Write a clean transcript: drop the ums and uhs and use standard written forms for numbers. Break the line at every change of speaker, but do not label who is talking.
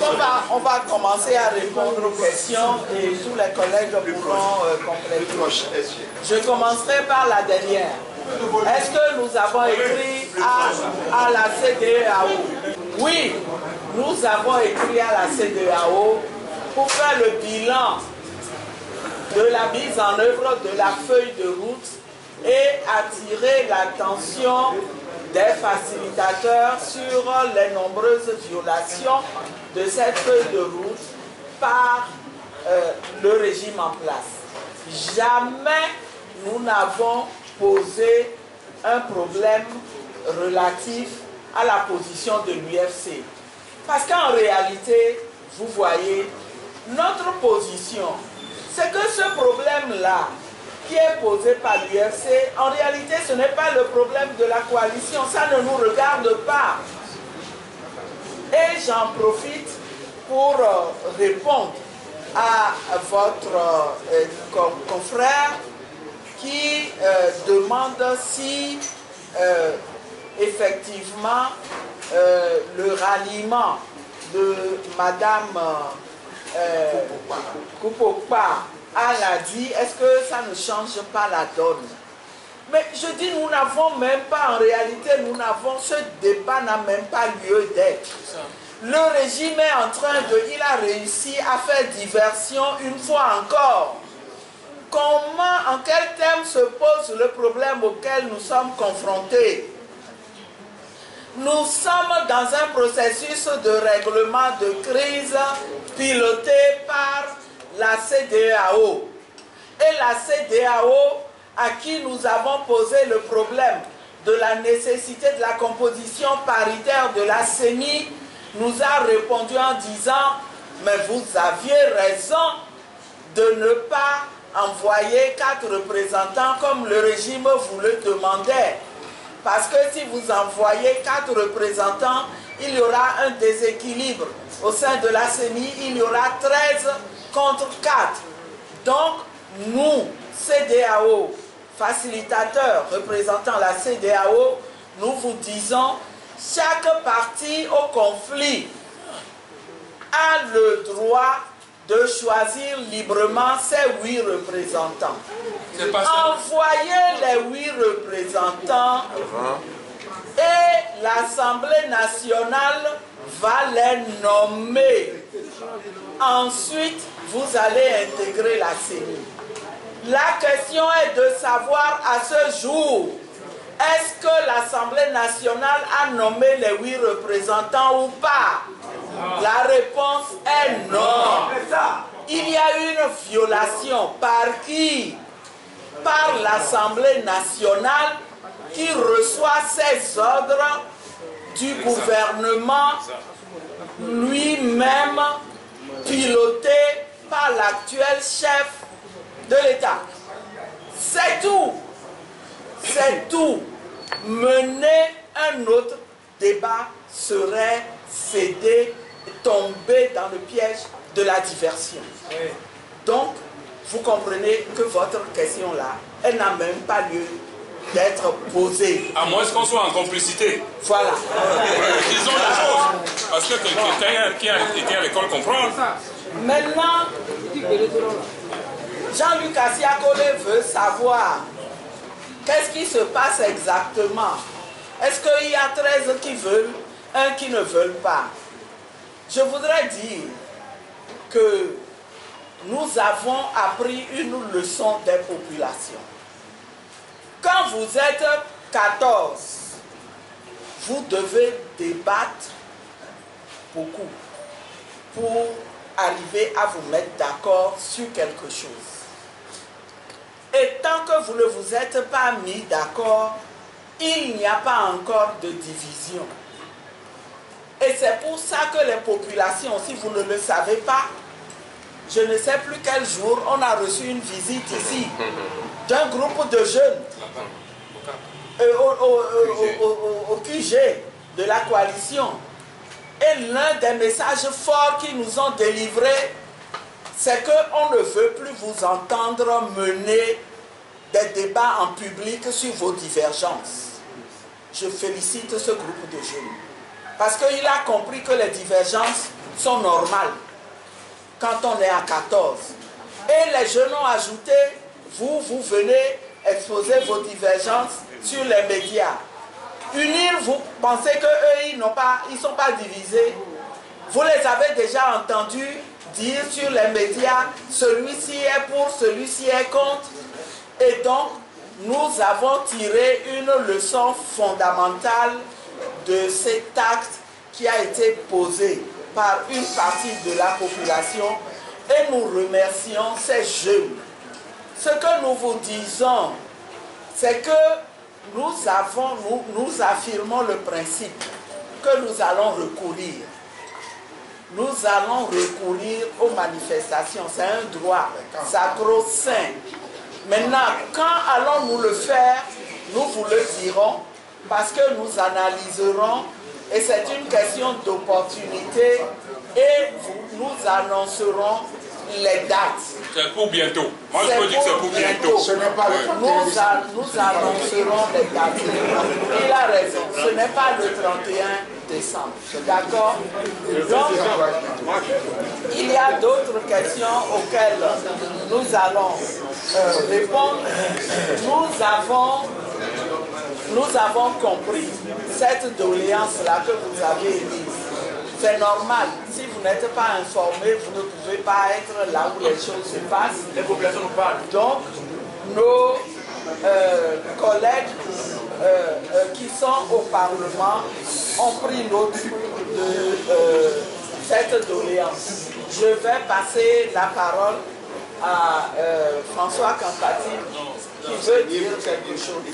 On va commencer à répondre aux questions et tous les collègues pourront compléter. Je commencerai par la dernière. Est-ce que nous avons écrit à la CEDEAO? Oui, nous avons écrit à la CEDEAO pour faire le bilan de la mise en œuvre de la feuille de route et attirer l'attention des facilitateurs sur les nombreuses violations de cette feuille de route par le régime en place. Jamais nous n'avons posé un problème relatif à la position de l'UFC. Parce qu'en réalité, vous voyez, notre position, c'est que ce problème-là, qui est posé par l'UFC, en réalité, ce n'est pas le problème de la coalition, ça ne nous regarde pas. Et j'en profite pour répondre à votre confrère qui demande si effectivement le ralliement de Madame Kupopa à l'ADI, est-ce que ça ne change pas la donne? Mais je dis, nous n'avons même pas, en réalité, ce débat n'a même pas lieu d'être. Le régime est en train il a réussi à faire diversion une fois encore. Comment, en quel terme se pose le problème auquel nous sommes confrontés? Nous sommes dans un processus de règlement de crise piloté par la CEDEAO. Et la CEDEAO, à qui nous avons posé le problème de la nécessité de la composition paritaire de la CENI, nous a répondu en disant « Mais vous aviez raison de ne pas envoyer 4 représentants comme le régime vous le demandait. Parce que si vous envoyez 4 représentants, il y aura un déséquilibre. Au sein de la CENI, il y aura 13 contre 4. Donc, nous, CEDEAO, facilitateurs représentant la CEDEAO, nous vous disons, chaque parti au conflit a le droit de choisir librement ses 8 représentants. Envoyez les 8 représentants et l'Assemblée nationale va les nommer. Ensuite, vous allez intégrer la CENI. La question est de savoir à ce jour, est-ce que l'Assemblée nationale a nommé les 8 représentants ou pas? La réponse est non. Il y a une violation par qui? Par l'Assemblée nationale qui reçoit ses ordres du gouvernement lui-même piloté par l'actuel chef de l'État. C'est tout. C'est tout. Mener un autre débat serait céder, tomber dans le piège de la diversion. Donc, vous comprenez que votre question-là, elle n'a même pas lieu d'être posée.
À moins qu'on soit en complicité.
Voilà.
Disons la chose. Parce que quelqu'un qui a été à l'école comprend.
Maintenant, Jean-Luc Asiakole veut savoir qu'est-ce qui se passe exactement. Est-ce qu'il y a 13 qui veulent, 1 qui ne veulent pas? Je voudrais dire que nous avons appris une leçon des populations. Quand vous êtes 14, vous devez débattre beaucoup pour arriver à vous mettre d'accord sur quelque chose. Et tant que vous ne vous êtes pas mis d'accord, il n'y a pas encore de division. Et c'est pour ça que les populations, si vous ne le savez pas, je ne sais plus quel jour, on a reçu une visite ici d'un groupe de jeunes au QG de la coalition. Et l'un des messages forts qu'ils nous ont délivrés, c'est qu'on ne veut plus vous entendre mener des débats en public sur vos divergences. Je félicite ce groupe de jeunes. Parce qu'il a compris que les divergences sont normales quand on est à 14. Et les jeunes ont ajouté, vous venez exposer vos divergences sur les médias. Unir, vous pensez qu'eux, ils ne sont pas divisés. Vous les avez déjà entendus dire sur les médias, celui-ci est pour, celui-ci est contre. Et donc, nous avons tiré une leçon fondamentale de cet acte qui a été posé par une partie de la population et nous remercions ces jeunes. Ce que nous vous disons, c'est que nous affirmons le principe que nous allons recourir. Nous allons recourir aux manifestations. C'est un droit sacro-saint. Maintenant, quand allons-nous le faire? Nous vous le dirons parce que nous analyserons et c'est une question d'opportunité et nous annoncerons les dates.
C'est pour bientôt. Moi, je peux dire que c'est pour bientôt.
Ce n'est pas le 31 décembre.
Nous annoncerons les dates. Il a raison. Ce n'est pas le 31 décembre. D'accord? Donc, il y a d'autres questions auxquelles nous allons répondre. Nous avons compris cette doléance-là que vous avez émise. C'est normal. Si vous n'êtes pas informé, vous ne pouvez pas être là où les choses se passent.
Les populations nous parlent.
Donc, nos collègues qui sont au Parlement ont pris note de cette doléance. Je vais passer la parole à François Campati qui veut dire quelque chose.